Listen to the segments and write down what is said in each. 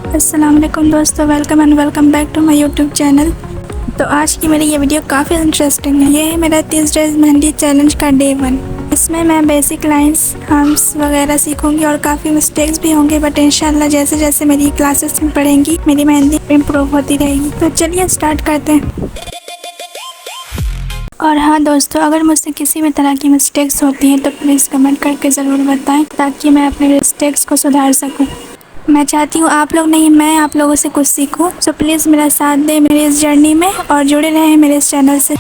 अस्सलाम वालेकुम दोस्तों, welcome and welcome back to my YouTube channel. तो आज की मेरी ये वीडियो काफ़ी इंटरेस्टिंग है। ये है मेरा 30 डेज मेहंदी चैलेंज का डे 1। इसमें मैं बेसिक लाइंस, हम्प्स वगैरह सीखूंगी और काफ़ी मिस्टेक्स भी होंगे, बट इंशाल्लाह जैसे जैसे मेरी क्लासेस में पढ़ेंगी मेरी मेहंदी इम्प्रूव होती रहेगी। तो चलिए स्टार्ट करते हैं। और हाँ दोस्तों, अगर मुझसे किसी भी तरह की मिस्टेक्स होती हैं तो प्लीज़ कमेंट करके ज़रूर बताएं ताकि मैं अपने मिस्टेक्स को सुधार सकूं। मैं चाहती हूँ आप लोग नहीं, मैं आप लोगों से कुछ सीखूं। सो प्लीज़ मेरा साथ दें मेरी इस जर्नी में और जुड़े रहें मेरे इस चैनल से।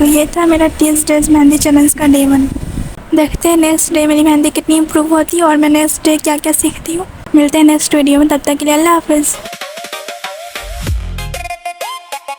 तो ये था मेरा 30 डेज मेहंदी चैलेंज का डे 1। देखते हैं नेक्स्ट डे मेरी मेहंदी कितनी इम्प्रूव होती है और मैं नेक्स्ट डे क्या क्या सीखती हूँ। मिलते हैं नेक्स्ट वीडियो में, तब तक के लिए अल्लाह हाफिज़।